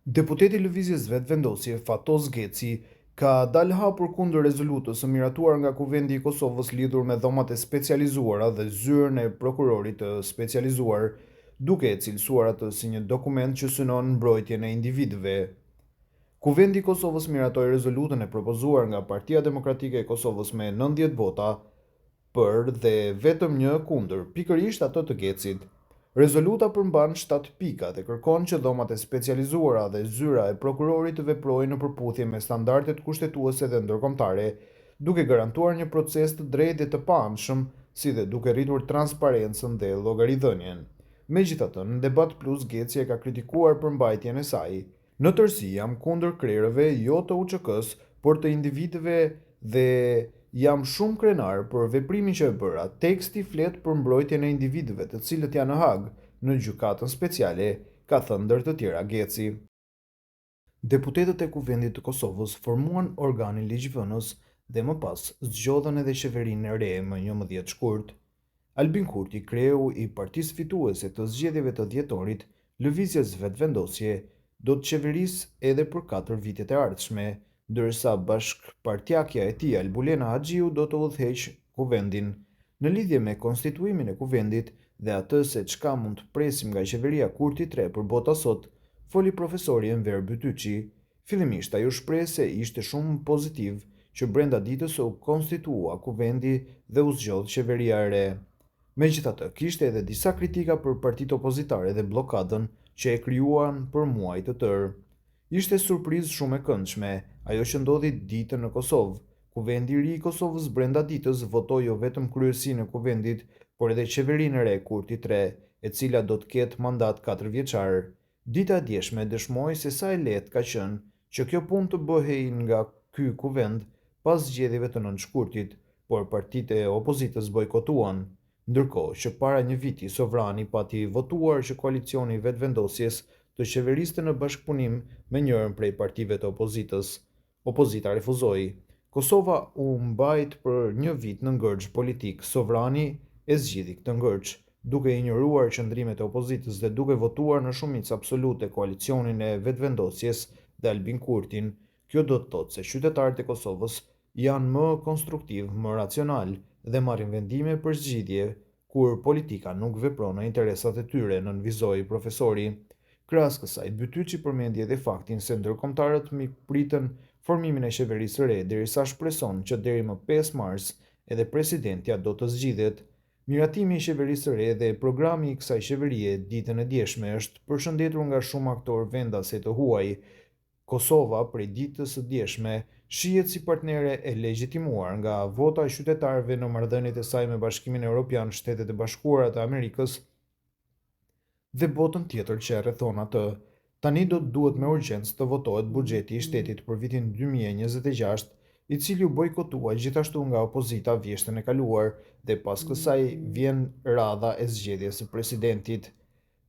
Deputeti i Lëvizjes Vetëvendosje Fatos Geci ka dalë hapur kundër rezolutës së miratuar nga Kuvendi i Kosovës lidhur me dhomat e specializuara dhe zyrën e prokurorit të specializuar, duke e cilësuar atë si një dokument që synon mbrojtjen e individëve. Kuvendi i Kosovës miratoi rezolutën e propozuar nga Partia Demokratike e Kosovës me 90 vota për dhe vetëm një kundër, pikërisht atë të Gecit. Rezoluta përmban 7 pika dhe kërkon që dhomat e specializuara dhe zyra e prokurorit të veprojnë në përputhje me standardet kushtetuese dhe ndërkombëtare, duke garantuar një proces të drejtë dhe të paanshëm, si dhe duke rritur transparencën dhe llogaridhënien. Megjithatë, në Debat Plus Geci e ka kritikuar përmbajtjen e saj. Në tërësi jam kundër krerëve jo të UÇK-s, por të individëve dhe jam shumë krenar për veprimin që e bëra. Teksti flet për mbrojtjen e individëve të cilët janë në Hag, në gjykatën speciale, ka thënë ndër të tjera Geci. Deputetët e Kuvendit të Kosovës formuan organin ligjvënës dhe më pas zgjodhen edhe qeverinë e re më 11 shkurt. Albin Kurti, kreu i partisë fituese të zgjedhjeve të dhjetorit, Lëvizjes Vetëvendosje, do të qeverisë edhe për 4 vitet e ardhshme, ndërsa bashkëpartiakja e tij Albulena Haxhiu do të udhëheqë kuvendin. Në lidhje me konstituimin e kuvendit dhe atë se çka mund të presim nga qeveria Kurti 3 për bota sot, foli profesori Enver Bytyçi. Fillimisht ai u shpreh se ishte shumë pozitiv që brenda ditës u konstitua kuvendi dhe u zgjodh qeveria e re. Megjithatë, kishte edhe disa kritika për partitë opozitare dhe bllokadën që e krijuan për muaj të tërë. Ishte surprizë shumë e këndshme ajo që ndodhi ditën në Kosovë. Kuvendi i ri i Kosovës brenda ditës votoi jo vetëm kryesinë e kuvendit, por edhe qeverinë e re Kurti 3, e cila do të ketë mandat 4 vjeçar. Dita e djeshme dëshmoi se sa e lehtë ka qenë që kjo punë të bëhej nga ky kuvend pas zgjedhjeve të 9 shkurtit, por partitë e opozitës bojkotuan. Ndërkohë që para një viti sovrani pati votuar që koalicioni i vetëvendosjes të qeveriste në bashkëpunim me njërin prej partive të opozitës. Opozita refuzoi. Kosova u mbajt për një vit në ngërç politik. Sovrani e zgjidhi këtë ngërç, duke injoruar qëndrimet e opozitës dhe duke votuar në shumicë absolute koalicionin e vetëvendosjes dhe Albin Kurtin. Kjo do të thotë se qytetarët e Kosovës janë më konstruktiv, më racional dhe marrin vendime për zgjidhje kur politika nuk vepron në interesat e tyre, nënvizoi profesori. Krahas kësaj, Bytyçi përmendi edhe faktin se ndërkombëtarët pritën formimin e qeverisë së re, derisa shpreson që deri më 5 mars edhe presidentja do të zgjidhet. Miratimi i qeverisë së re dhe programi i kësaj qeverie ditën e djeshme është përshëndetur nga shumë aktorë vendase të huaj. Kosova prej ditës së djeshme shihet si partnere e legjitimuar nga vota e qytetarëve në marrëdhëniet e saj me Bashkimin Evropian, Shtetet e Bashkuara të Amerikës dhe botën tjetër që e rrethon atë. Tani do të duhet me urgjencë të votohet buxheti i shtetit për vitin 2026, i cili u bojkotua gjithashtu nga opozita vjeshtën e kaluar dhe pas kësaj vjen radha e zgjedhjes së presidentit.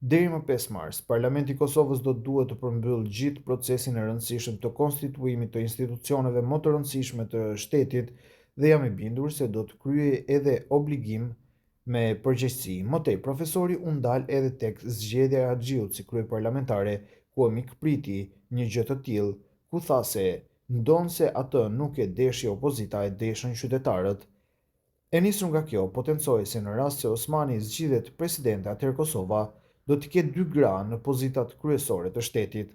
Deri më 5 mars, Parlamenti i Kosovës do të duhet të përmbyllë gjithë procesin e rëndësishëm të konstituimit të institucioneve më të rëndësishme të shtetit dhe jam i bindur se do të kryejë edhe obligim me përgjegjësi. Më tej, profesori u ndal edhe tek zgjedhja e Haxhiut si kryeparlamentare, ku e mikpriti një gjë të tillë, ku tha se ndonse atë nuk e deshi opozita, e deshën qytetarët. E nisur nga kjo, potencoi se në rast se Osmani zgjidhet president, atëherë Kosova do të ketë 2 gra në pozitat kryesore të shtetit.